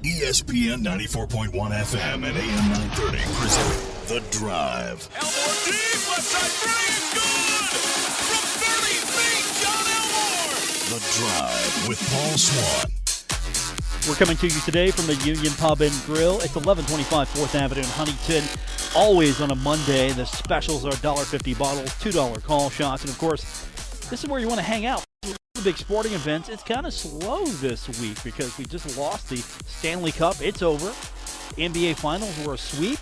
ESPN 94.1 FM and AM 930 present The Drive. Elmore deep, left side three is good! From 30 feet, John Elmore! The Drive with Paul Swann. We're coming to you today from the Union Pub and Grill. It's 1125 4th Avenue in Huntington. Always on a Monday. The specials are $1.50 bottles, $2 call shots, and of course, this is where you want to hang out. The big sporting events. It's kind of slow this week because we just lost the Stanley Cup. It's over. NBA Finals were a sweep.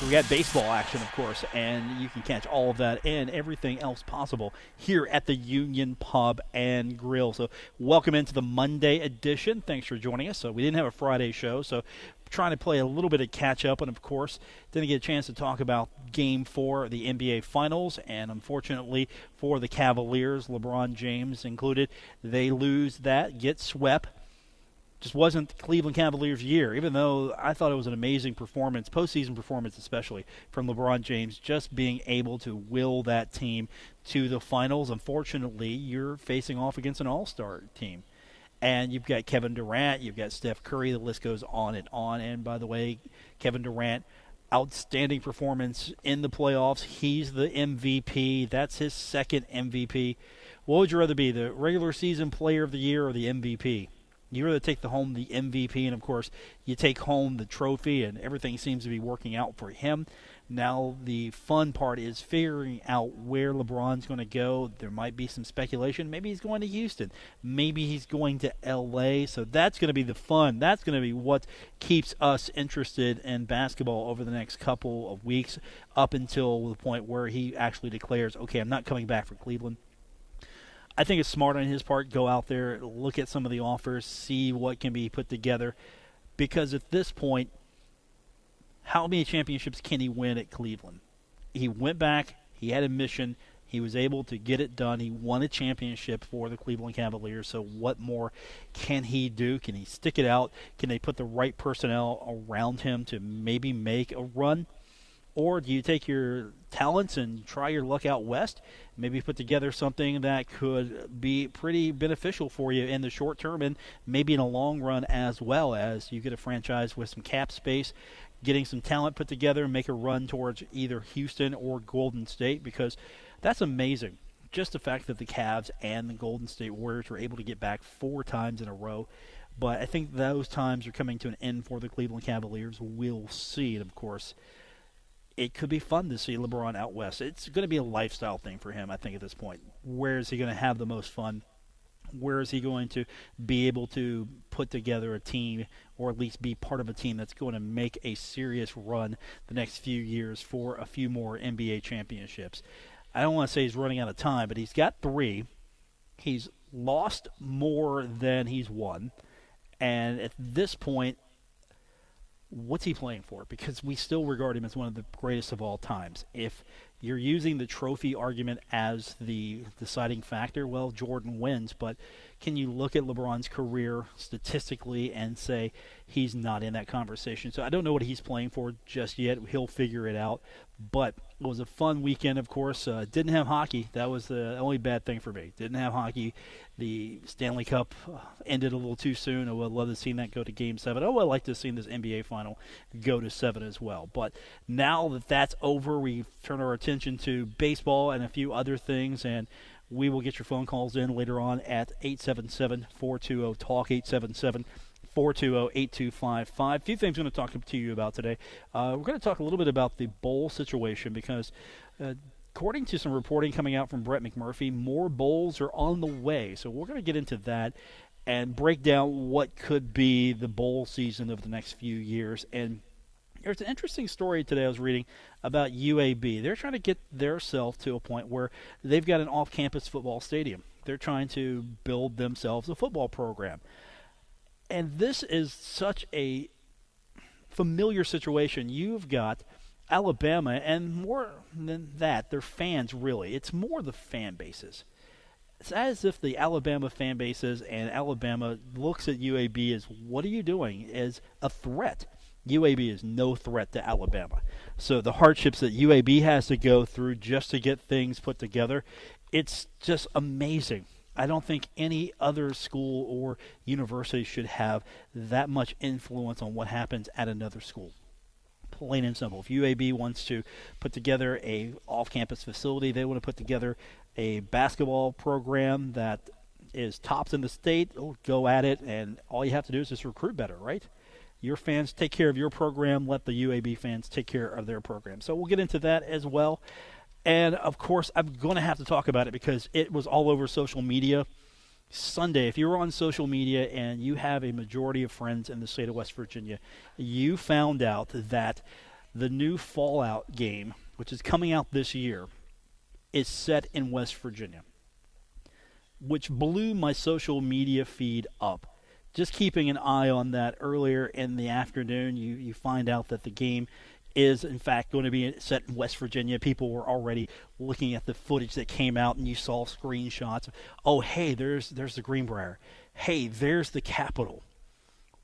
We got baseball action, of course, and you can catch all of that and everything else possible here at the Union Pub and Grill. So welcome into the Monday edition. Thanks for joining us. So we didn't have a Friday show, so trying to play a little bit of catch-up, and of course, didn't get a chance to talk about Game 4 of the NBA Finals, and unfortunately for the Cavaliers, LeBron James included, they lose that, get swept. Just wasn't the Cleveland Cavaliers' year, even though I thought it was an amazing performance, postseason performance especially, from LeBron James, just being able to will that team to the finals. Unfortunately, you're facing off against an all-star team. And you've got Kevin Durant, you've got Steph Curry, the list goes on and on. And by the way, Kevin Durant, outstanding performance in the playoffs. He's the MVP. That's his second MVP. What would you rather be, the regular season player of the year or the MVP? You rather take home the MVP, and of course, you take home the trophy, and everything seems to be working out for him. Now, the fun part is figuring out where LeBron's going to go. There might be some speculation. Maybe he's going to Houston. Maybe he's going to L.A. So that's going to be the fun. That's going to be what keeps us interested in basketball over the next couple of weeks up until the point where he actually declares, okay, I'm not coming back for Cleveland. I think it's smart on his part. Go out there, look at some of the offers, see what can be put together. Because at this point, how many championships can he win at Cleveland? He went back. He had a mission. He was able to get it done. He won a championship for the Cleveland Cavaliers. So what more can he do? Can he stick it out? Can they put the right personnel around him to maybe make a run? Or do you take your talents and try your luck out west, maybe put together something that could be pretty beneficial for you in the short term and maybe in a long run as well, as you get a franchise with some cap space, getting some talent put together and make a run towards either Houston or Golden State, because that's amazing. Just the fact that the Cavs and the Golden State Warriors were able to get back 4 times in a row. But I think those times are coming to an end for the Cleveland Cavaliers. We'll see. And, of course, it could be fun to see LeBron out west. It's going to be a lifestyle thing for him, I think, at this point. Where is he going to have the most fun? Where is he going to be able to put together a team, or at least be part of a team that's going to make a serious run the next few years for a few more NBA championships? I don't want to say he's running out of time, but he's got 3. He's lost more than he's won. And at this point, what's he playing for? Because we still regard him as one of the greatest of all times. If you're using the trophy argument as the deciding factor, well, Jordan wins. But can you look at LeBron's career statistically and say he's not in that conversation? So I don't know what he's playing for just yet. He'll figure it out. But it was a fun weekend, of course. Didn't have hockey. That was the only bad thing for me. Didn't have hockey. The Stanley Cup ended a little too soon. I would love to have seen that go to Game 7. I would like to have seen this NBA Final go to 7 as well. But now that that's over, we turn our attention to baseball and a few other things, and we will get your phone calls in later on at 877-420-TALK, 877-420-8255. A few things I'm going to talk to you about today. We're going to talk a little bit about the bowl situation because according to some reporting coming out from Brett McMurphy, more bowls are on the way. So we're going to get into that and break down what could be the bowl season of the next few years. And there's an interesting story today I was reading about UAB. They're trying to get themselves to a point where they've got an off-campus football stadium. They're trying to build themselves a football program. And this is such a familiar situation. You've got Alabama, and more than that, their fans really. It's more the fan bases. It's as if the Alabama fan bases and Alabama looks at UAB as, what are you doing, as a threat. UAB is no threat to Alabama. So the hardships that UAB has to go through just to get things put together, it's just amazing I don't think any other school or university should have that much influence on what happens at another school. Plain and simple. If UAB wants to put together a off-campus facility, they want to put together a basketball program that is tops in the state, go at it, and all you have to do is just recruit better, right? Your fans take care of your program, let the UAB fans take care of their program. So we'll get into that as well. And, of course, I'm going to have to talk about it because it was all over social media. Sunday, if you're on social media and you have a majority of friends in the state of West Virginia, you found out that the new Fallout game, which is coming out this year, is set in West Virginia, which blew my social media feed up. Just keeping an eye on that earlier in the afternoon, you find out that the game is, in fact, going to be set in West Virginia. People were already looking at the footage that came out, and you saw screenshots. Oh, hey, there's the Greenbrier. Hey, there's the Capitol.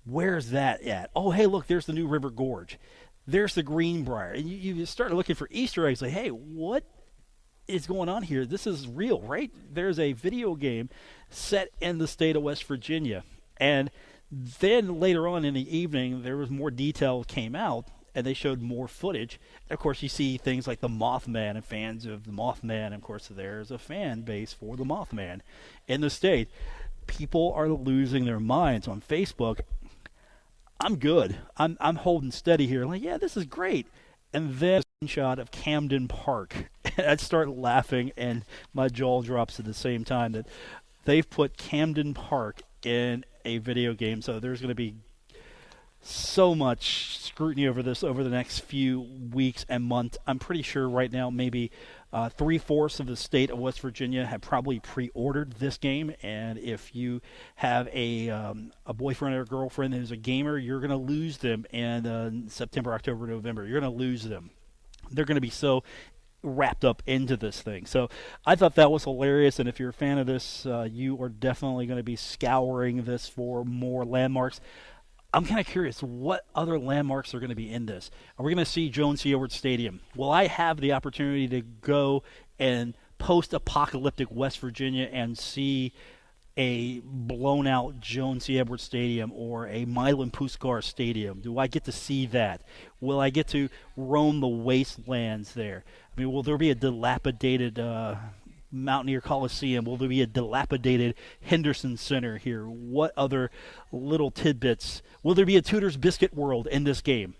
Where's that at? Oh, hey, look, there's the New River Gorge. There's the Greenbrier. And you start looking for Easter eggs. Like, hey, what is going on here? This is real, right? There's a video game set in the state of West Virginia. And then later on in the evening, there was more detail came out, and they showed more footage. And of course, you see things like the Mothman and fans of the Mothman. And of course, there's a fan base for the Mothman in the state. People are losing their minds on Facebook. I'm good. I'm holding steady here. Like, yeah, this is great. And then a screenshot of Camden Park. And I'd start laughing, and my jaw drops at the same time that they've put Camden Park in a video game. So there's going to be so much scrutiny over this over the next few weeks and months. I'm pretty sure right now maybe 3/4 of the state of West Virginia have probably pre-ordered this game, and if you have a boyfriend or a girlfriend who's a gamer, you're going to lose them in September, October, November. You're going to lose them. They're going to be so wrapped up into this thing. So I thought that was hilarious, and if you're a fan of this, you are definitely going to be scouring this for more landmarks. I'm kind of curious what other landmarks are going to be in this. Are we going to see Joan C. Edwards Stadium? Will I have the opportunity to go and post-apocalyptic West Virginia and see a blown-out Joan C. Edwards Stadium or a Milan Puskar Stadium? Do I get to see that? Will I get to roam the wastelands there? I mean, will there be a dilapidated Mountaineer Coliseum? Will there be a dilapidated Henderson Center here? What other little tidbits? Will there be a Tudor's Biscuit World in this game?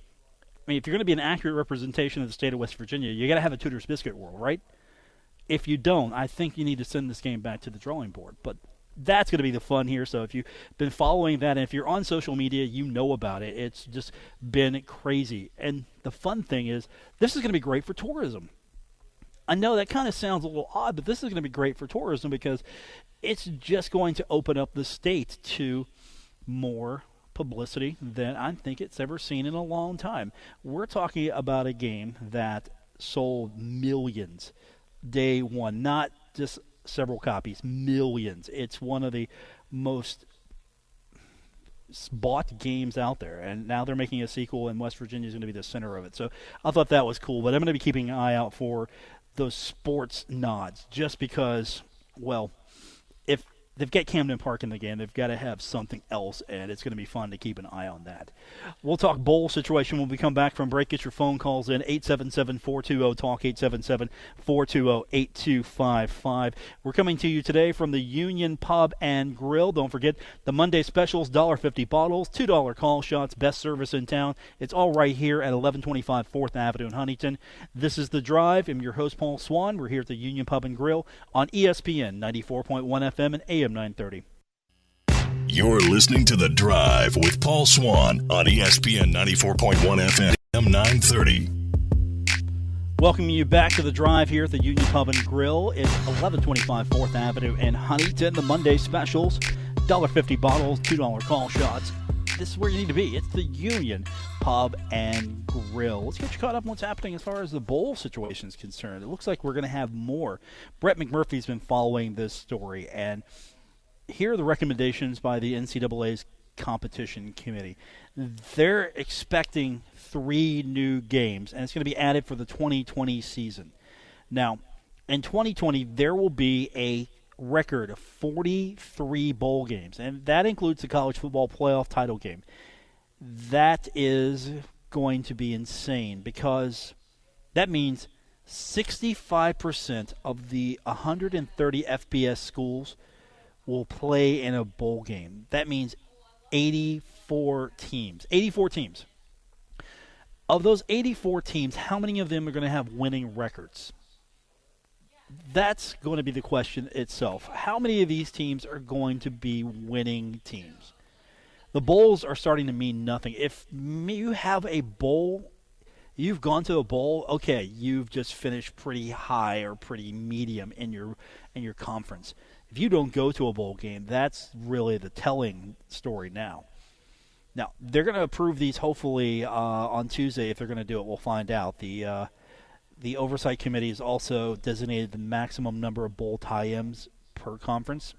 I mean, if you're going to be an accurate representation of the state of West Virginia, you got to have a Tudor's Biscuit World, right? If you don't, I think you need to send this game back to the drawing board. But that's going to be the fun here. So if you've been following that, and if you're on social media, you know about it. It's just been crazy. And the fun thing is, this is going to be great for tourism. I know that kind of sounds a little odd, but this is going to be great for tourism because it's just going to open up the state to more publicity than I think it's ever seen in a long time. We're talking about a game that sold millions day one, not just several copies, millions. It's one of the most bought games out there, and now they're making a sequel, and West Virginia is going to be the center of it. So I thought that was cool, but I'm going to be keeping an eye out for those sports nods, just because, well, if they've got Camden Park in the game, they've got to have something else, and it's going to be fun to keep an eye on that. We'll talk bowl situation when we come back from break. Get your phone calls in, 877-420-TALK, 877-420-8255. We're coming to you today from the Union Pub and Grill. Don't forget the Monday specials, $1.50 bottles, $2 call shots, best service in town. It's all right here at 1125 4th Avenue in Huntington. This is The Drive. I'm your host, Paul Swann. We're here at the Union Pub and Grill on ESPN 94.1 FM and AM 930. You're listening to The Drive with Paul Swann on ESPN 94.1 FM, AM 930. Welcoming you back to The Drive here at the Union Pub and Grill. It's 1125 4th Avenue in Huntington. The Monday specials, $1.50 bottles, $2 call shots. This is where you need to be. It's the Union Pub and Grill. Let's get you caught up on what's happening as far as the bowl situation is concerned. It looks like we're going to have more. Brett McMurphy's been following this story, and here are the recommendations by the NCAA's competition committee. They're expecting 3 new games, and it's going to be added for the 2020 season. Now, in 2020, there will be a record of 43 bowl games, and that includes the college football playoff title game. That is going to be insane because that means 65% of the 130 FBS schools will play in a bowl game. That means 84 teams. 84 teams. Of those 84 teams, how many of them are going to have winning records? That's going to be the question itself. How many of these teams are going to be winning teams? The bowls are starting to mean nothing. If you have a bowl, you've gone to a bowl, okay, you've just finished pretty high or pretty medium in your conference. If you don't go to a bowl game, that's really the telling story now. Now, they're going to approve these hopefully on Tuesday. If they're going to do it, we'll find out. The Oversight Committee has also designated the maximum number of bowl tie-ins per conference.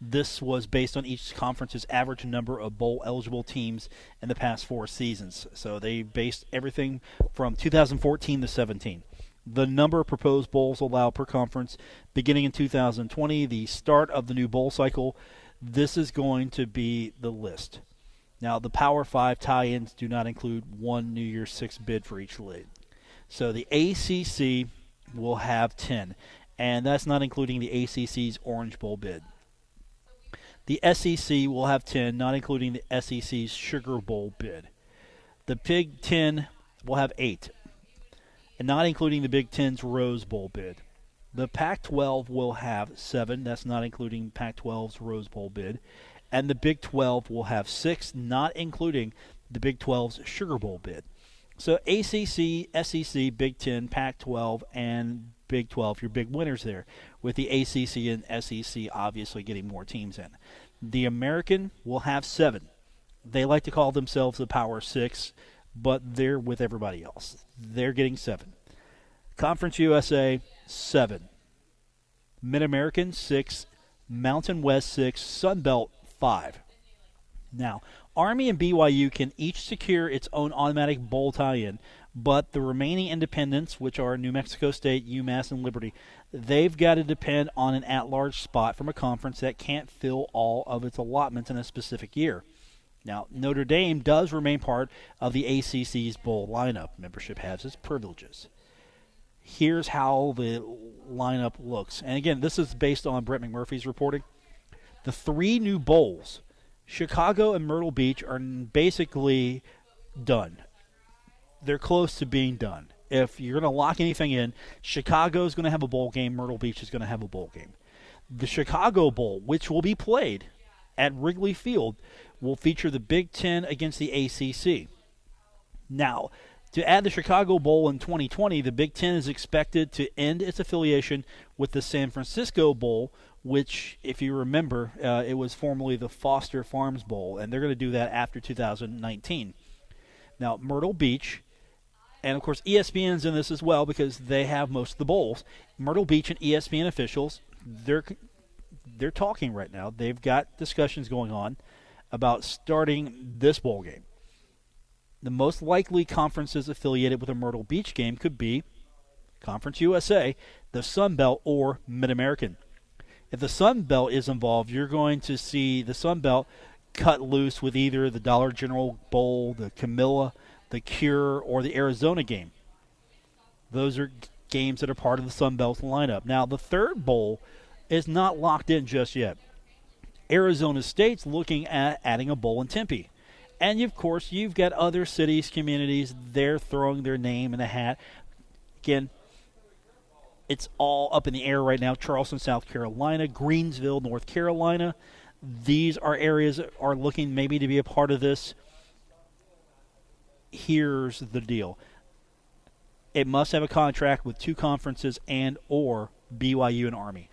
This was based on each conference's average number of bowl-eligible teams in the past 4 seasons. So they based everything from 2014 to 17. The number of proposed bowls allowed per conference beginning in 2020, the start of the new bowl cycle. This is going to be the list. Now, the Power 5 tie-ins do not include one New Year's Six bid for each league. So the ACC will have 10, and that's not including the ACC's Orange Bowl bid. The SEC will have 10, not including the SEC's Sugar Bowl bid. The Big Ten will have 8, and not including the Big Ten's Rose Bowl bid. The Pac-12 will have 7, that's not including Pac-12's Rose Bowl bid. And the Big 12 will have 6, not including the Big 12's Sugar Bowl bid. So ACC, SEC, Big 10, Pac-12, and Big 12, your big winners there, with the ACC and SEC obviously getting more teams in. The American will have 7. They like to call themselves the Power 6, but they're with everybody else. They're getting 7. Conference USA, 7. Mid-American, 6. Mountain West, 6. Sun Belt, 5. Now, Army and BYU can each secure its own automatic bowl tie-in, but the remaining independents, which are New Mexico State, UMass, and Liberty, they've got to depend on an at-large spot from a conference that can't fill all of its allotments in a specific year. Now, Notre Dame does remain part of the ACC's bowl lineup. Membership has its privileges. Here's how the lineup looks. And again, this is based on Brett McMurphy's reporting. The 3 new bowls, Chicago and Myrtle Beach, are basically done. They're close to being done. If you're going to lock anything in, Chicago is going to have a bowl game. Myrtle Beach is going to have a bowl game. The Chicago Bowl, which will be played at Wrigley Field, will feature the Big Ten against the ACC. Now, to add the Chicago Bowl in 2020, the Big Ten is expected to end its affiliation with the San Francisco Bowl, which, if you remember, it was formerly the Foster Farms Bowl, and they're going to do that after 2019. Now, Myrtle Beach, and of course ESPN's in this as well because they have most of the bowls. Myrtle Beach and ESPN officials, they're talking right now. They've got discussions going on about starting this bowl game. The most likely conferences affiliated with a Myrtle Beach game could be Conference USA, the Sun Belt, or Mid-American. If the Sun Belt is involved, you're going to see the Sun Belt cut loose with either the Dollar General Bowl, the Camilla, the Cure, or the Arizona game. Those are games that are part of the Sun Belt lineup. Now, the third bowl is not locked in just yet. Arizona State's looking at adding a bowl in Tempe. And, of course, you've got other cities, communities, they're throwing their name in the hat. Again, it's all up in the air right now. Charleston, South Carolina, Greensville, North Carolina. These are areas that are looking maybe to be a part of this. Here's the deal. It must have a contract with 2 conferences and or BYU and Army.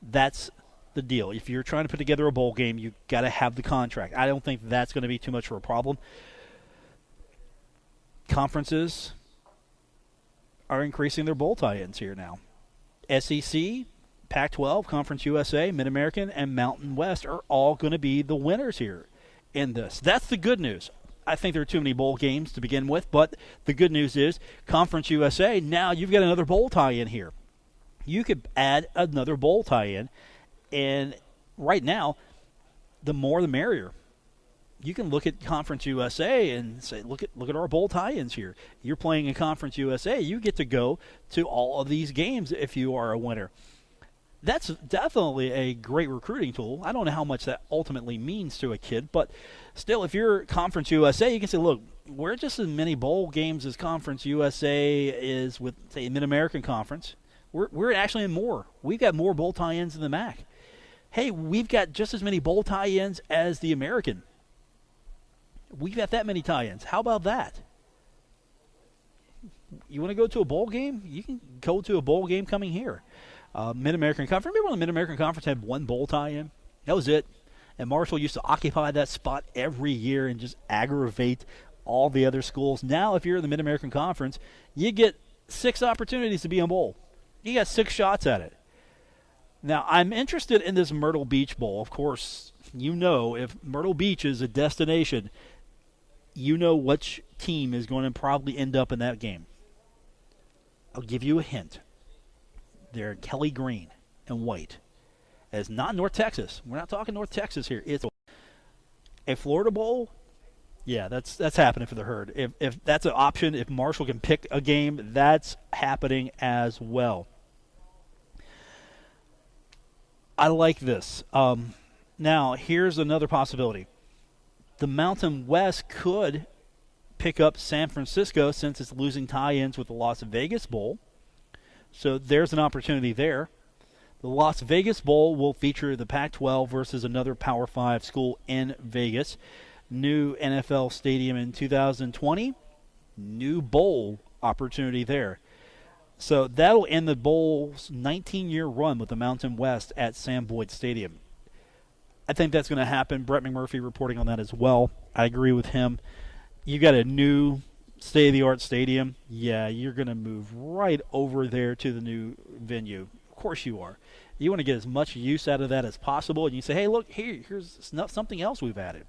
That's the deal. If you're trying to put together a bowl game, you've got to have the contract. I don't think that's going to be too much of a problem. Conferences are increasing their bowl tie-ins here now. SEC, Pac-12, Conference USA, Mid-American, and Mountain West are all going to be the winners here in this. That's the good news. I think there are too many bowl games to begin with, but the good news is Conference USA, now you've got another bowl tie-in here. you could add another bowl tie-in. And right now, the more the merrier. You can look at Conference USA and say, look at our bowl tie-ins here. You're playing in Conference USA. You get to go to all of these games if you are a winner. That's definitely a great recruiting tool. I don't know how much that ultimately means to a kid, but still, if you're Conference USA, you can say, look, we're just as many bowl games as Conference USA is with, say, Mid-American Conference. We're actually in more. We've got more bowl tie-ins than the MAC. Hey, we've got just as many bowl tie-ins as the American. We've got that many tie-ins. How about that? You want to go to a bowl game? You can go to a bowl game coming here. Mid-American Conference. Remember when the Mid-American Conference had one bowl tie-in? That was it. And Marshall used to occupy that spot every year and just aggravate all the other schools. Now, if you're in the Mid-American Conference, you get 6 opportunities to be in bowl. You got 6 shots at it. Now, I'm interested in this Myrtle Beach Bowl. Of course, you know if Myrtle Beach is a destination, you know which team is going to probably end up in that game. I'll give you a hint. They're Kelly green and white. It's not North Texas. We're not talking North Texas here. It's a Florida Bowl. Yeah, that's happening for the Herd. If that's an option, if Marshall can pick a game, that's happening as well. I like this. Now, here's another possibility. The Mountain West could pick up San Francisco since it's losing tie-ins with the Las Vegas Bowl. So there's an opportunity there. The Las Vegas Bowl will feature the Pac-12 versus another Power 5 school in Vegas. New NFL stadium in 2020. New bowl opportunity there. So that'll end the Bowl's 19-year run with the Mountain West at Sam Boyd Stadium. I think that's going to happen. Brett McMurphy reporting on that as well. I agree with him. You got a new state-of-the-art stadium. Yeah, you're going to move right over there to the new venue. Of course you are. You want to get as much use out of that as possible, and you say, hey, look, here's something else we've added.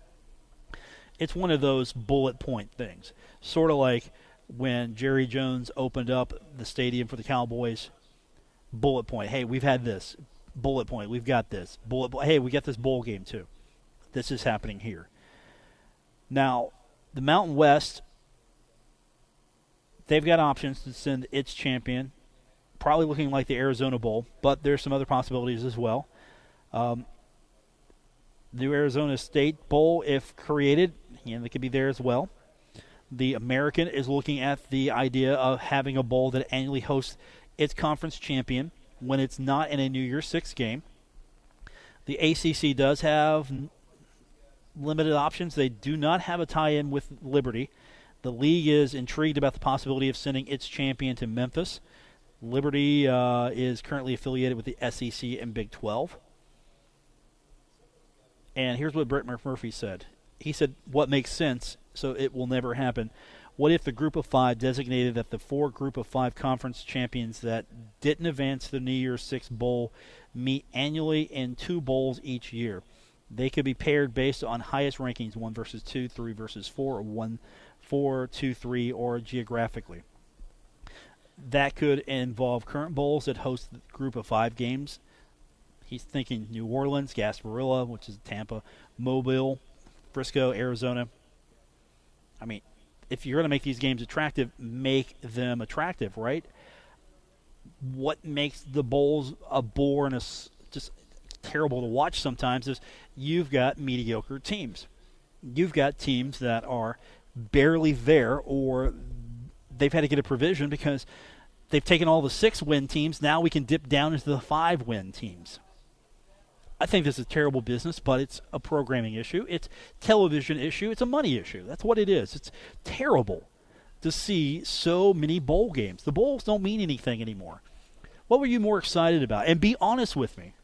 It's one of those bullet point things, sort of like when Jerry Jones opened up the stadium for the Cowboys. Bullet point, hey, we've had this. Bullet point, we've got this. Hey, we got this bowl game too. This is happening here. Now, the Mountain West, they've got options to send its champion, probably looking like the Arizona Bowl, but there's some other possibilities as well. New Arizona State Bowl, if created, they could be there as well. The American is looking at the idea of having a bowl that annually hosts its conference champion when it's not in a New Year's Six game. The ACC does have limited options. They do not have a tie-in with Liberty. The league is intrigued about the possibility of sending its champion to Memphis. Liberty is currently affiliated with the SEC and Big 12. And here's what Brett McMurphy said. He said, what makes sense, so it will never happen. What if the Group of 5 designated that the 4 Group of 5 conference champions that didn't advance to the New Year's Six Bowl meet annually in 2 bowls each year? They could be paired based on highest rankings, 1 versus 2, 3 versus 4, or 1, 4, 2, 3, or geographically. That could involve current bowls that host the Group of 5 games. He's thinking New Orleans, Gasparilla, which is Tampa, Mobile, Frisco, Arizona. I mean, if you're going to make these games attractive, make them attractive, right? What makes the bowls a bore and just terrible to watch sometimes is you've got mediocre teams. You've got teams that are barely there, or they've had to get a provision because they've taken all the 6-win teams. Now we can dip down into the 5-win teams. I think this is terrible business, but it's a programming issue. It's a television issue. It's a money issue. That's what it is. It's terrible to see so many bowl games. The bowls don't mean anything anymore. What were you more excited about? And be honest with me.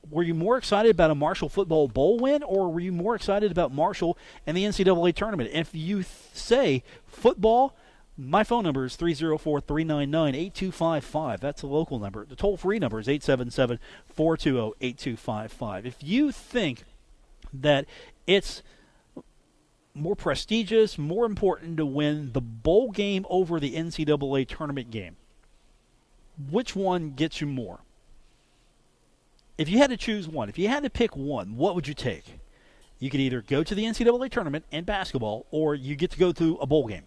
Were you more excited about a Marshall football bowl win, or were you more excited about Marshall and the NCAA tournament? If you say football, my phone number is 304-399-8255. That's a local number. The toll-free number is 877-420-8255. If you think that it's more prestigious, more important to win the bowl game over the NCAA tournament game, which one gets you more? If you had to choose one, if you had to pick one, what would you take? You could either go to the NCAA tournament in basketball, or you get to go to a bowl game.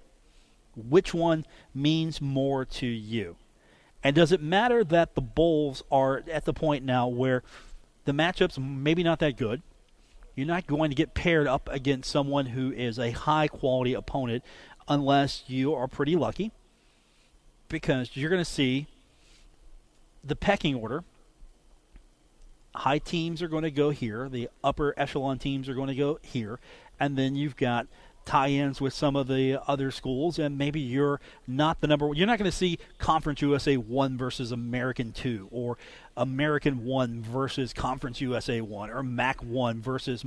Which one means more to you? And does it matter that the bowls are at the point now where the matchups maybe not that good? You're not going to get paired up against someone who is a high-quality opponent unless you are pretty lucky, because you're going to see the pecking order. High teams are going to go here. The upper echelon teams are going to go here. And then you've got tie-ins with some of the other schools, and maybe you're not the number one. You're not going to see Conference USA 1 versus American 2, or American 1 versus Conference USA 1, or MAC 1 versus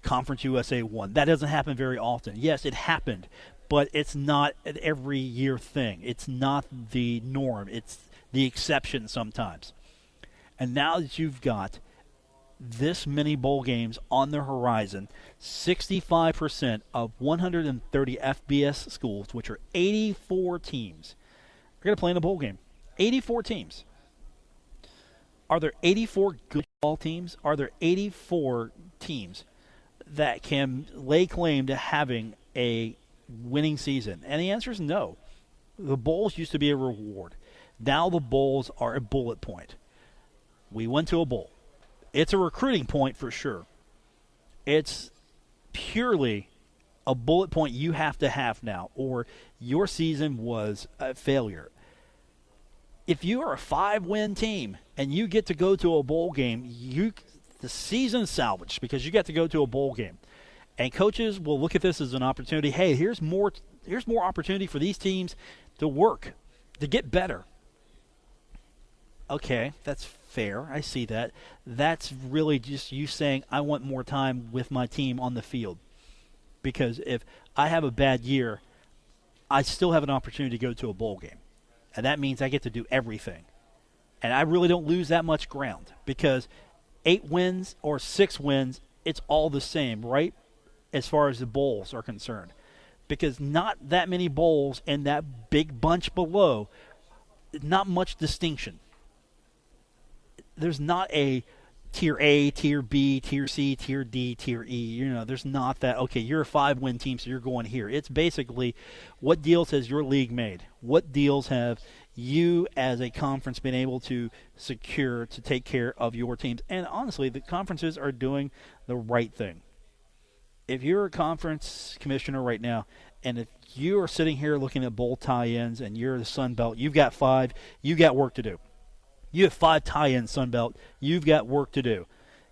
Conference USA 1. That doesn't happen very often. Yes, it happened, but it's not an every year thing. It's not the norm. It's the exception sometimes. And now that you've got this many bowl games on the horizon, 65% of 130 FBS schools, which are 84 teams, are going to play in a bowl game. 84 teams. Are there 84 good ball teams? Are there 84 teams that can lay claim to having a winning season? And the answer is no. The bowls used to be a reward. Now the bowls are a bullet point. We went to a bowl. It's a recruiting point for sure. It's purely a bullet point you have to have now, or your season was a failure. If you are a 5-win team and you get to go to a bowl game, the season's salvaged because you get to go to a bowl game. And coaches will look at this as an opportunity. Hey, here's more opportunity for these teams to work, to get better. Okay, that's fair. I see that. That's really just you saying, I want more time with my team on the field. Because if I have a bad year, I still have an opportunity to go to a bowl game. And that means I get to do everything. And I really don't lose that much ground. Because 8 wins or 6 wins, it's all the same, right? As far as the bowls are concerned. Because not that many bowls and that big bunch below, not much distinction. There's not a tier A, tier B, tier C, tier D, tier E. There's not that, okay, you're a 5-win team, so you're going here. It's basically, what deals has your league made? What deals have you as a conference been able to secure to take care of your teams? And honestly, the conferences are doing the right thing. If you're a conference commissioner right now, and if you are sitting here looking at bowl tie-ins and you're the Sun Belt, you've got 5, you've got work to do. You have 5 tie-ins, Sun Belt. You've got work to do.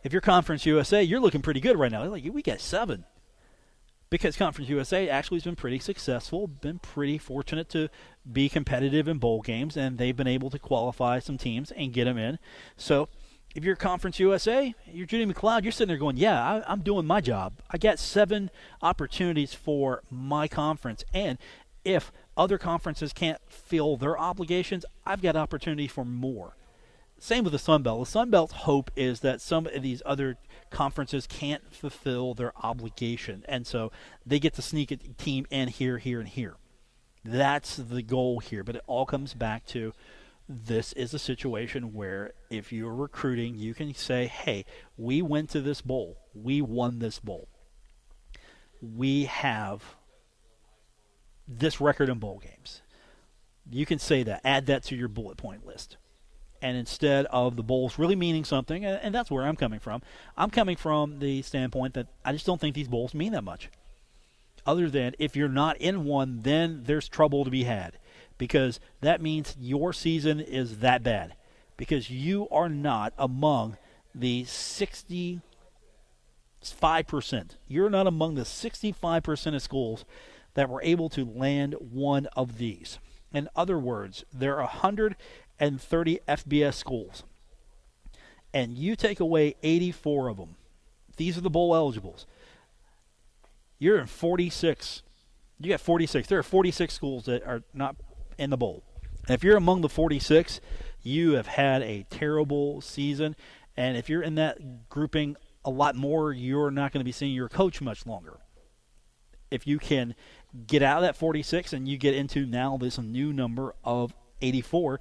If you're Conference USA, you're looking pretty good right now. Like, we got 7. Because Conference USA actually has been pretty successful, been pretty fortunate to be competitive in bowl games, and they've been able to qualify some teams and get them in. So if you're Conference USA, you're Judy McLeod, you're sitting there going, yeah, I'm doing my job. I got 7 opportunities for my conference. And if other conferences can't fill their obligations, I've got opportunity for more. Same with the Sun Belt. The Sun Belt's hope is that some of these other conferences can't fulfill their obligation, and so they get to sneak a team in here, here, and here. That's the goal here, but it all comes back to this is a situation where if you're recruiting, you can say, hey, we went to this bowl. We won this bowl. We have this record in bowl games. You can say that. Add that to your bullet point list. And instead of the bowls really meaning something, and that's where I'm coming from the standpoint that I just don't think these bowls mean that much. Other than if you're not in one, then there's trouble to be had. Because that means your season is that bad. Because you are not among the 65%. You're not among the 65% of schools that were able to land one of these. In other words, there are 130 FBS schools, and you take away 84 of them. These are the bowl eligibles. You're in 46. You got 46. There are 46 schools that are not in the bowl. And if you're among the 46, you have had a terrible season. And if you're in that grouping a lot more, you're not going to be seeing your coach much longer. If you can get out of that 46 and you get into now this new number of 84,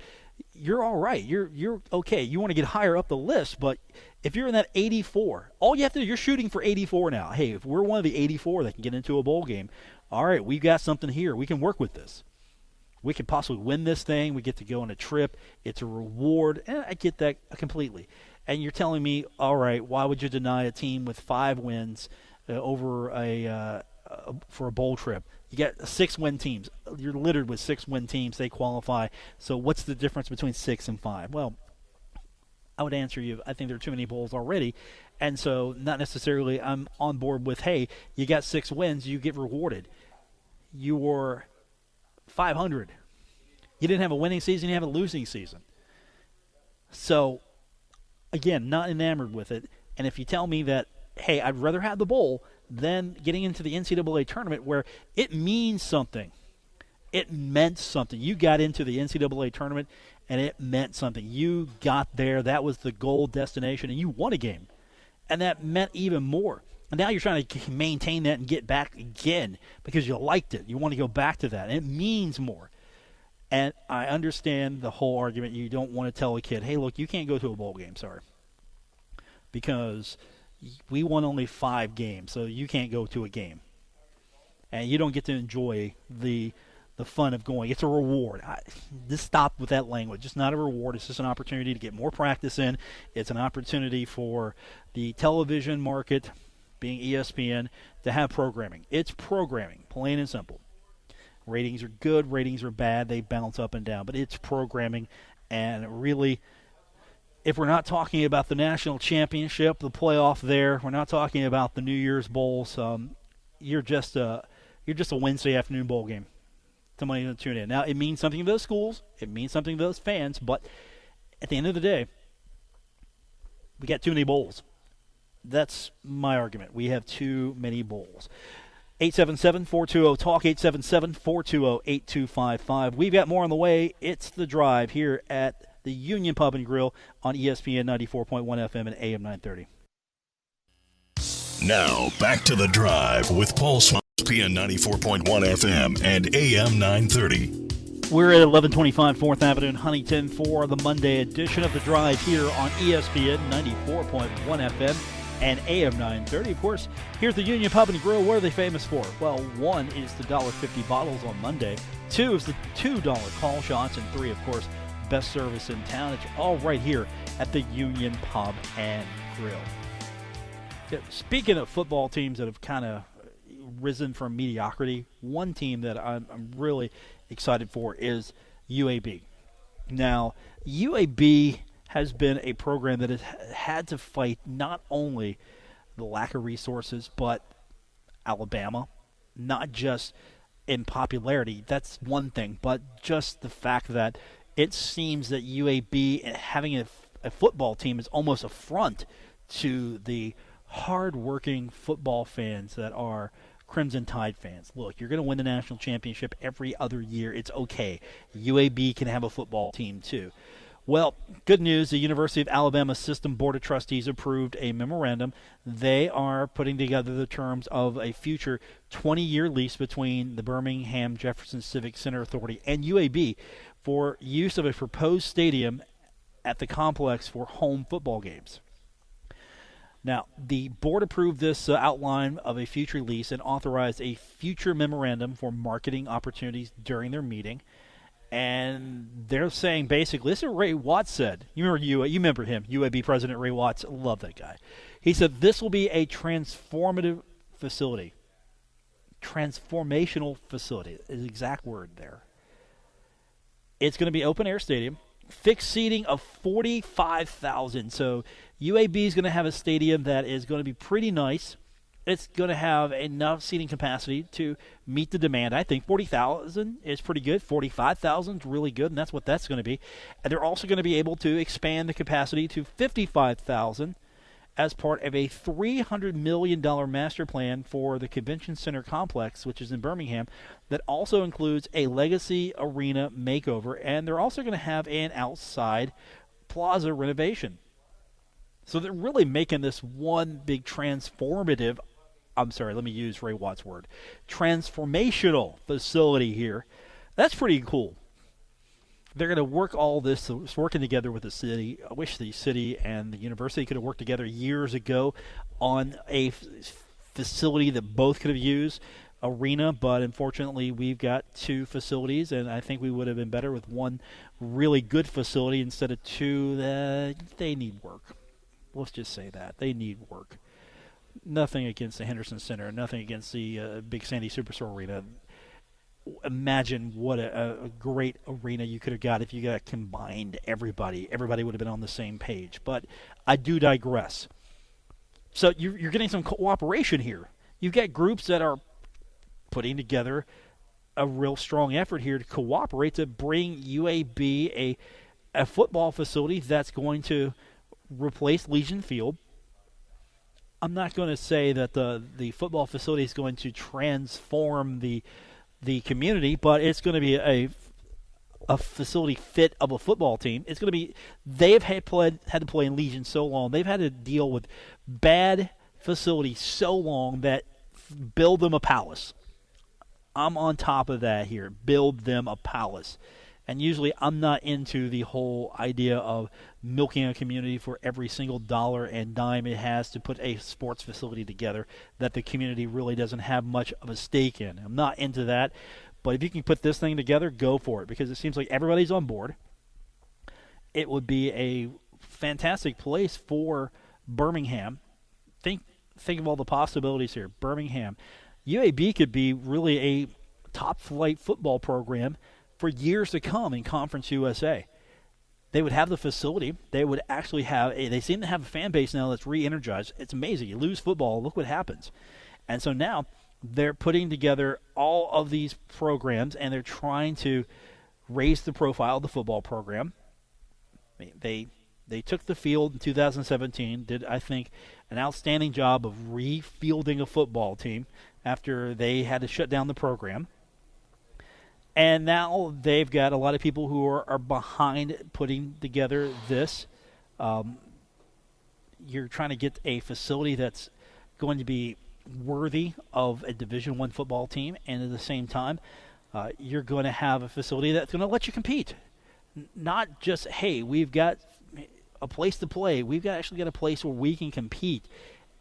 you're all right. You're okay. You want to get higher up the list, but if you're in that 84, all you have to do, you're shooting for 84 now. Hey, if we're one of the 84 that can get into a bowl game, all right, we've got something here. We can work with this. We could possibly win this thing. We get to go on a trip. It's a reward, and I get that completely. And you're telling me, all right, why would you deny a team with 5 wins over for a bowl trip? You got 6-win teams. You're littered with 6-win teams. They qualify. So what's the difference between 6 and 5? Well, I would answer you, I think there are too many bowls already. And so not necessarily I'm on board with, hey, you got 6 wins, you get rewarded. You were 500. You didn't have a winning season, you have a losing season. So, again, not enamored with it. And if you tell me that, hey, I'd rather have the bowl than getting into the NCAA tournament where it means something. It meant something. You got into the NCAA tournament, and it meant something. You got there. That was the goal destination, and you won a game. And that meant even more. And now you're trying to maintain that and get back again because you liked it. You want to go back to that. And it means more. And I understand the whole argument. You don't want to tell a kid, hey, look, you can't go to a bowl game, sorry. Because we won only 5 games, so you can't go to a game. And you don't get to enjoy the fun of going. It's a reward. Just stop with that language. It's not a reward. It's just an opportunity to get more practice in. It's an opportunity for the television market, being ESPN, to have programming. It's programming, plain and simple. Ratings are good, ratings are bad. They bounce up and down. But it's programming, and really, if we're not talking about the national championship, the playoff there, we're not talking about the New Year's Bowls, you're just a Wednesday afternoon bowl game. Somebody to tune in. Now, it means something to those schools. It means something to those fans. But at the end of the day, we got too many bowls. That's my argument. We have too many bowls. 877-420-TALK, 877-420-8255. We've got more on the way. It's The Drive here at the Union Pub and Grill on ESPN 94.1 FM and AM 930. Now, back to The Drive with Paul Swann, ESPN 94.1 FM and AM 930. We're at 1125 4th Avenue in Huntington for the Monday edition of The Drive here on ESPN 94.1 FM and AM 930. Of course, here at the Union Pub and Grill, what are they famous for? Well, 1 is the $1.50 bottles on Monday. 2 is the $2 call shots. And 3, of course, best service in town. It's all right here at the Union Pub and Grill. Speaking of football teams that have kind of risen from mediocrity, one team that I'm really excited for is UAB. Now, UAB has been a program that has had to fight not only the lack of resources, but Alabama, not just in popularity, that's one thing, but just the fact that it seems that UAB having a football team is almost a front to the hard-working football fans that are Crimson Tide fans. Look, you're going to win the national championship every other year. It's okay. UAB can have a football team too. Well, good news. The University of Alabama System Board of Trustees approved a memorandum. They are putting together the terms of a future 20-year lease between the Birmingham Jefferson Civic Center Authority and UAB for use of a proposed stadium at the complex for home football games. Now, the board approved this outline of a future lease and authorized a future memorandum for marketing opportunities during their meeting. And they're saying basically, this is what Ray Watts said. You remember him, UAB President Ray Watts. Love that guy. He said this will be a transformative facility. Transformational facility is the exact word there. It's going to be open air stadium. Fixed seating of 45,000. So UAB is going to have a stadium that is going to be pretty nice. It's going to have enough seating capacity to meet the demand. I think 40,000 is pretty good. 45,000 is really good, and that's what that's going to be. And they're also going to be able to expand the capacity to 55,000 as part of a $300 million master plan for the Convention Center complex, which is in Birmingham, that also includes a legacy arena makeover, and they're also going to have an outside plaza renovation. So they're really making this one big transformative, let me use Ray Watt's word, transformational facility here. That's pretty cool. they're going to work all this, it's working together with the city. I wish the city and the university could have worked together years ago on a facility that both could have used, arena, but unfortunately we've got two facilities, and I think we would have been better with one really good facility instead of two that they need work. Let's just say that. They need work. Nothing against the Henderson Center, nothing against the Big Sandy Superstore Arena. Imagine what a great arena you could have got if you got combined everybody. Everybody would have been on the same page. But I do digress. So you're getting some cooperation here. You've got groups that are putting together a real strong effort here to cooperate to bring UAB a football facility that's going to replace Legion Field. I'm not going to say that the football facility is going to transform the community, but it's going to be a facility fit of a football team. It's going to be, they've had to play in Legion so long. They've had to deal with bad facilities so long that build them a palace. I'm on top of that here. Build them a palace. And usually I'm not into the whole idea of milking a community for every single dollar and dime it has to put a sports facility together that the community really doesn't have much of a stake in. I'm not into that. But if you can put this thing together, go for it, because it seems like everybody's on board. It would be a fantastic place for Birmingham. Think of all the possibilities here. Birmingham. UAB could be really a top-flight football program for years to come in Conference USA. They would have the facility. They would actually have they seem to have a fan base now that's re-energized. It's amazing. You lose football, look what happens. And so now they're putting together all of these programs, and they're trying to raise the profile of the football program. They took the field in 2017, did, I think, an outstanding job of refielding a football team after they had to shut down the program. And now they've got a lot of people who are behind putting together this. You're trying to get a facility that's going to be worthy of a Division I football team, and at the same time, you're going to have a facility that's going to let you compete. Not just, hey, we've got a place to play. We've actually got a place where we can compete.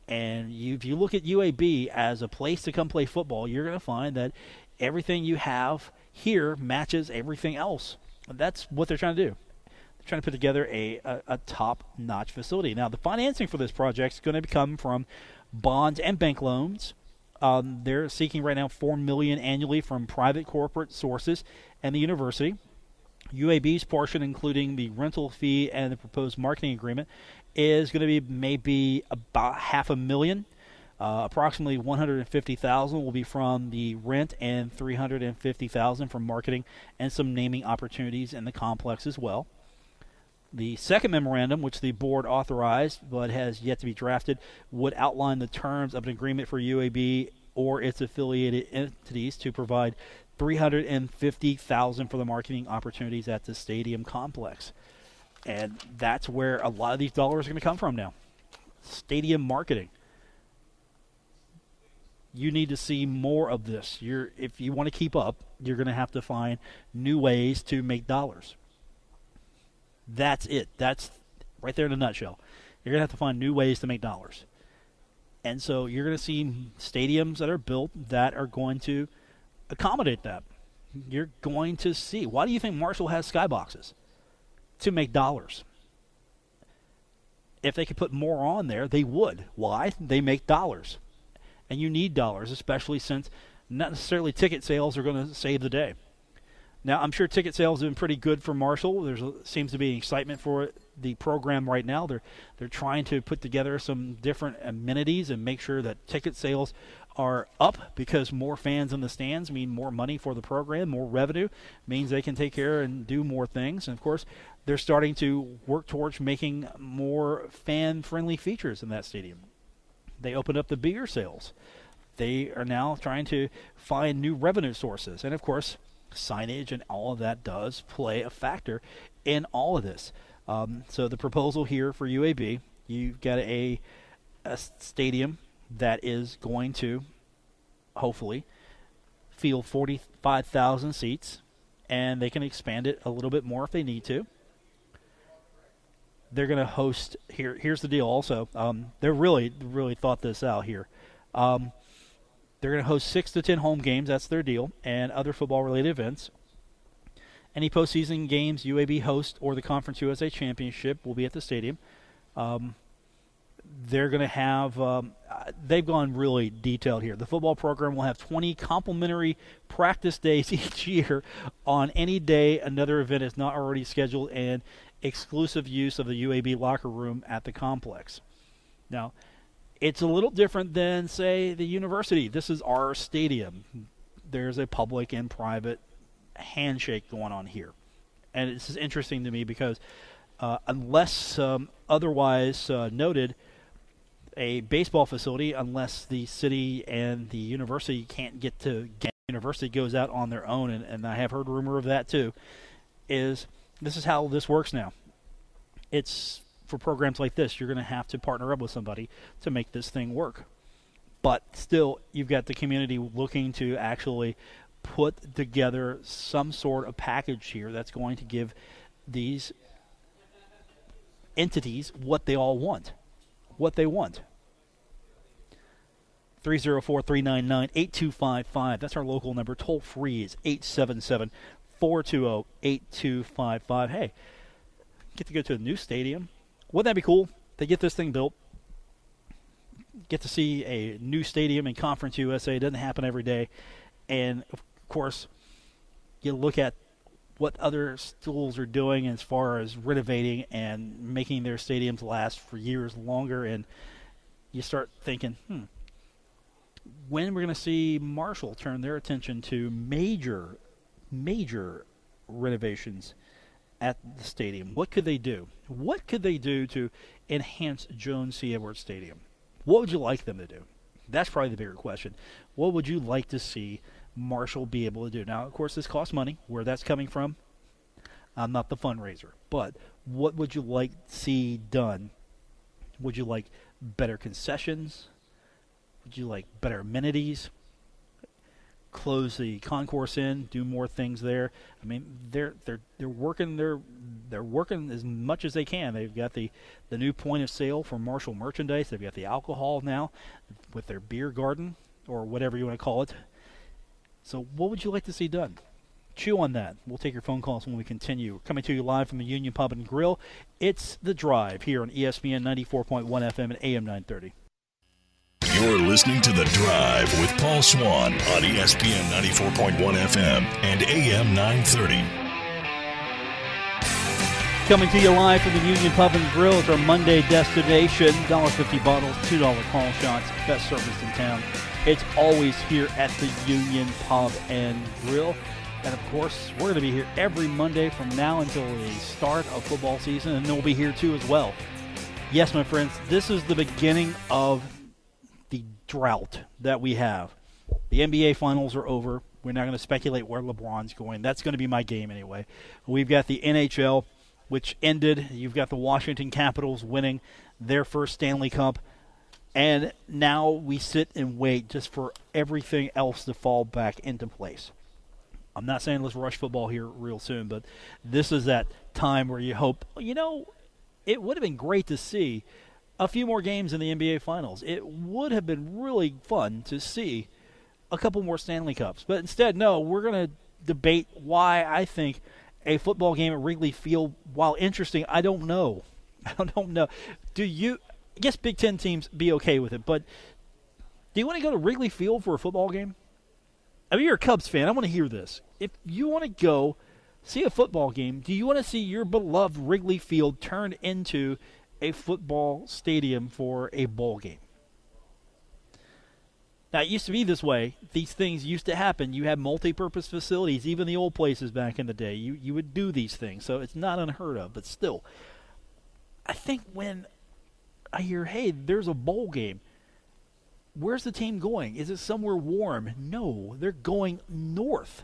And if you look at UAB as a place to come play football, you're going to find that everything you have here matches everything else. That's what they're trying to do. They're trying to put together a top-notch facility. Now, the financing for this project is going to come from bonds and bank loans. They're seeking right now $4 million annually from private corporate sources and the university. UAB's portion, including the rental fee and the proposed marketing agreement, is going to be maybe about $500,000. Approximately $150,000 will be from the rent and $350,000 from marketing and some naming opportunities in the complex as well. The second memorandum, which the board authorized but has yet to be drafted, would outline the terms of an agreement for UAB or its affiliated entities to provide $350,000 for the marketing opportunities at the stadium complex. And that's where a lot of these dollars are going to come from now. Stadium marketing. You need to see more of this. If you want to keep up, you're going to have to find new ways to make dollars. That's it. That's right there in a nutshell. You're going to have to find new ways to make dollars. And so you're going to see stadiums that are built that are going to accommodate that. You're going to see. Why do you think Marshall has skyboxes? To make dollars. If they could put more on there, they would. Why? They make dollars. And you need dollars, especially since not necessarily ticket sales are going to save the day. Now, I'm sure ticket sales have been pretty good for Marshall. There seems to be excitement for the program right now. They're trying to put together some different amenities and make sure that ticket sales are up, because more fans in the stands mean more money for the program, more revenue, means they can take care and do more things. And, of course, they're starting to work towards making more fan-friendly features in that stadium. They opened up the beer sales. They are now trying to find new revenue sources. And, of course, signage and all of that does play a factor in all of this. So the proposal here for UAB, you've got a stadium that is going to hopefully field 45,000 seats, and they can expand it a little bit more if they need to. They're going to host here. Here's the deal. Also, they really thought this out here. They're going to host 6 to 10 home games. That's their deal, and other football-related events. Any postseason games UAB host or the Conference USA Championship will be at the stadium. They're going to have. They've gone really detailed here. The football program will have 20 complimentary practice days each year on any day another event is not already scheduled, and exclusive use of the UAB locker room at the complex. Now, it's a little different than, say, the university. This is our stadium. There's a public and private handshake going on here. And this is interesting to me because unless otherwise noted, a baseball facility, unless the city and the university can't get to get, university goes out on their own, and I have heard rumor of that too, this is how this works now. It's for programs like this, you're going to have to partner up with somebody to make this thing work. But still, you've got the community looking to actually put together some sort of package here that's going to give these entities what they all want. What they want. 304-399-8255. That's our local number. Toll free is 877-420-8255. Hey, get to go to a new stadium. Wouldn't that be cool? They get this thing built. Get to see a new stadium in Conference USA. It doesn't happen every day. And, of course, you look at what other schools are doing as far as renovating and making their stadiums last for years longer, and you start thinking, when we're going to see Marshall turn their attention to major renovations at the stadium? What could they do? What could they do to enhance Jones C. Edwards Stadium? What would you like them to do? That's probably the bigger question. What would you like to see Marshall be able to do? Now, of course, this costs money. Where that's coming from, I'm not the fundraiser. But what would you like to see done? Would you like better concessions? Would you like better amenities? Close the concourse in, do more things there. I mean, they're working they're working as much as they can. They've got the new point of sale for Marshall merchandise. They've got the alcohol now with their beer garden or whatever you want to call it. So what would you like to see done? Chew on that. We'll take your phone calls when we continue. Coming to you live from the Union Pub and Grill, it's The Drive here on ESPN 94.1 FM and AM 930. You're listening to The Drive with Paul Swann on ESPN 94.1 FM and AM 930. Coming to you live from the Union Pub and Grill. It's our Monday destination. $1.50 bottles, $2 call shots, best service in town. It's always here at the Union Pub and Grill. And, of course, we're going to be here every Monday from now until the start of football season, and then we'll be here, too, as well. Yes, my friends, this is the beginning of the drought that we have. The NBA Finals are over. We're not going to speculate where LeBron's going. That's going to be my game anyway. We've got the NHL, which ended. You've got the Washington Capitals winning their first Stanley Cup. And now we sit and wait just for everything else to fall back into place. I'm not saying let's rush football here real soon, but this is that time where you hope, it would have been great to see a few more games in the NBA Finals. It would have been really fun to see a couple more Stanley Cups. But instead, no, we're going to debate why I think a football game at Wrigley Field, while interesting, I don't know. I don't know. I guess Big Ten teams be okay with it, but do you want to go to Wrigley Field for a football game? I mean, you're a Cubs fan. I want to hear this. If you want to go see a football game, do you want to see your beloved Wrigley Field turned into a football stadium for a bowl game? Now, it used to be this way. These things used to happen. You had multi-purpose facilities, even the old places back in the day. You would do these things, so it's not unheard of. But still, I think when I hear, hey, there's a bowl game, where's the team going? Is it somewhere warm? No, they're going north.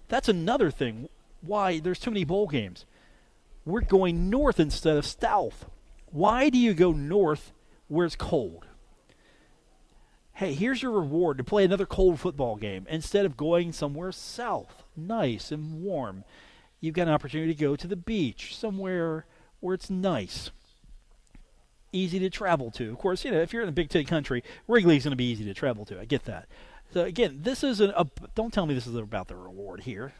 That's another thing why there's too many bowl games. We're going north instead of south. Why do you go north where it's cold? Hey, here's your reward to play another cold football game. Instead of going somewhere south, nice and warm, you've got an opportunity to go to the beach, somewhere where it's nice, easy to travel to. Of course, if you're in the Big Ten country, Wrigley's going to be easy to travel to. I get that. So, again, this isn't don't tell me this is about the reward here.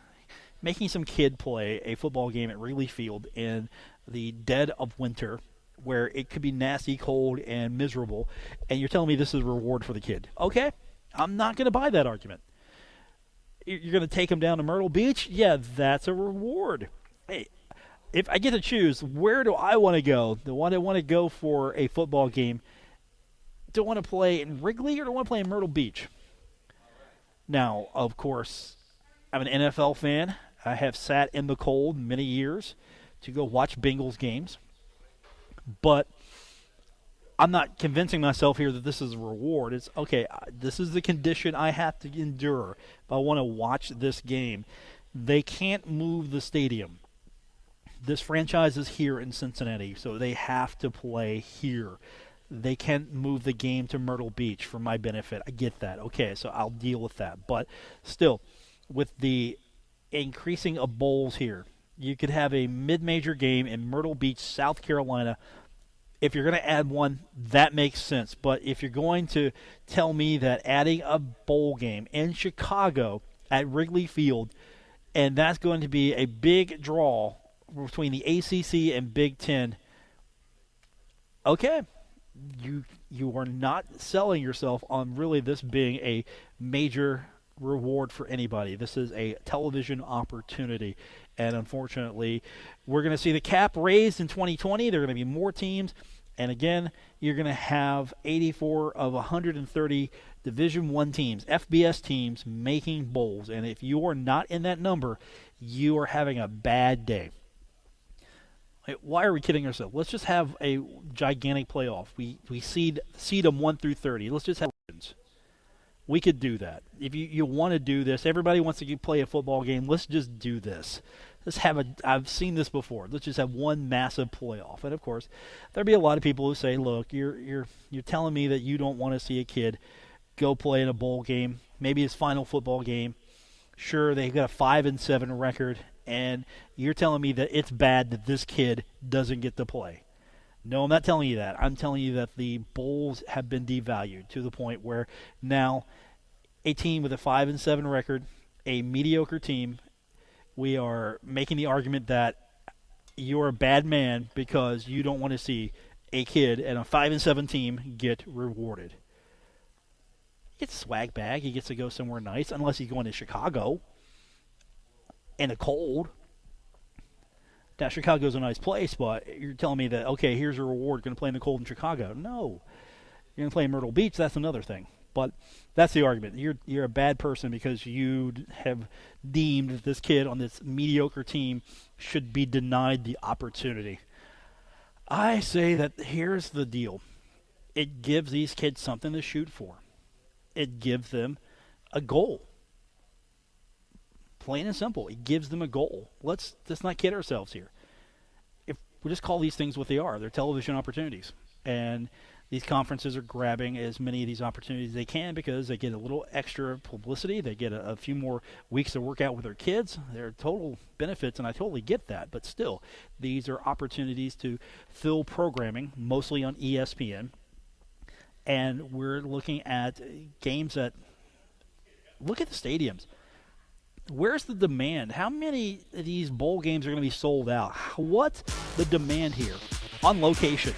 Making some kid play a football game at Wrigley Field in the dead of winter where it could be nasty, cold, and miserable, and you're telling me this is a reward for the kid. Okay, I'm not going to buy that argument. You're going to take him down to Myrtle Beach? Yeah, that's a reward. Hey, if I get to choose, where do I want to go? Do I want to go for a football game? Do I want to play in Wrigley or do I want to play in Myrtle Beach? Now, of course, I'm an NFL fan. I have sat in the cold many years to go watch Bengals games. But I'm not convincing myself here that this is a reward. It's, okay, this is the condition I have to endure if I want to watch this game. They can't move the stadium. This franchise is here in Cincinnati, so they have to play here. They can't move the game to Myrtle Beach for my benefit. I get that. Okay, so I'll deal with that. But still, with the increasing of bowls here, you could have a mid-major game in Myrtle Beach, South Carolina. If you're going to add one, that makes sense. But if you're going to tell me that adding a bowl game in Chicago at Wrigley Field, and that's going to be a big draw between the ACC and Big Ten, okay, you are not selling yourself on really this being a major reward for anybody. This is a television opportunity. And unfortunately, we're going to see the cap raised in 2020. There are going to be more teams. And again, you're going to have 84 of 130 Division I teams, FBS teams, making bowls. And if you are not in that number, you are having a bad day. Why are we kidding ourselves? Let's just have a gigantic playoff. We seed them 1 through 30. Let's just have wins. We could do that. If you want to do this, everybody wants to play a football game. Let's just do this. Let's have I've seen this before. Let's just have one massive playoff. And of course, there'll be a lot of people who say, "Look, you're telling me that you don't want to see a kid go play in a bowl game, maybe his final football game. Sure, they've got a 5-7 record, and you're telling me that it's bad that this kid doesn't get to play." No, I'm not telling you that. I'm telling you that the bowls have been devalued to the point where now a team with a 5-7 record, a mediocre team, we are making the argument that you're a bad man because you don't want to see a kid and a 5-7 team get rewarded. He gets a swag bag. He gets to go somewhere nice, unless he's going to Chicago in the cold. Now, Chicago's a nice place, but you're telling me that, okay, here's a reward, going to play in the cold in Chicago. No. You're going to play in Myrtle Beach, that's another thing. But that's the argument. You're a bad person because you have deemed that this kid on this mediocre team should be denied the opportunity. I say that here's the deal. It gives these kids something to shoot for. It gives them a goal. Plain and simple. It gives them a goal. Let's not kid ourselves here. If we just call these things what they are, they're television opportunities. And these conferences are grabbing as many of these opportunities as they can because they get a little extra publicity. They get a few more weeks to work out with their kids. They're total benefits, and I totally get that. But still, these are opportunities to fill programming, mostly on ESPN. And we're looking at games that – look at the stadiums. Where's the demand? How many of these bowl games are going to be sold out? What's the demand here on location?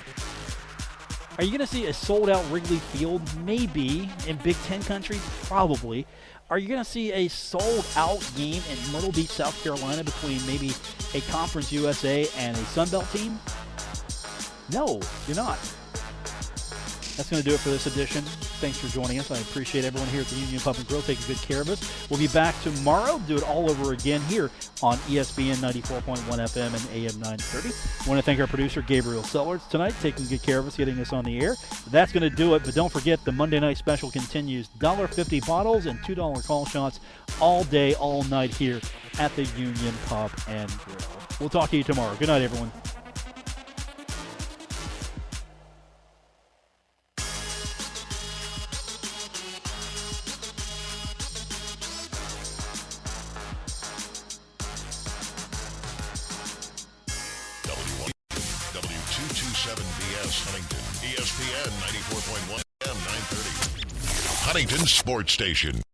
Are you going to see a sold-out Wrigley Field? Maybe. In Big Ten country? Probably. Are you going to see a sold-out game in Myrtle Beach, South Carolina between maybe a Conference USA and a Sun Belt team? No, you're not. That's going to do it for this edition. Thanks for joining us. I appreciate everyone here at the Union Pub and Grill taking good care of us. We'll be back tomorrow, do it all over again here on ESPN 94.1 FM and AM 930. I want to thank our producer, Gabriel Sellers, tonight, taking good care of us, getting us on the air. That's going to do it, but don't forget the Monday night special continues. $1.50 bottles and $2 call shots all day, all night here at the Union Pub and Grill. We'll talk to you tomorrow. Good night, everyone. ESPN 94.1 FM 930. Huntington Sports Station.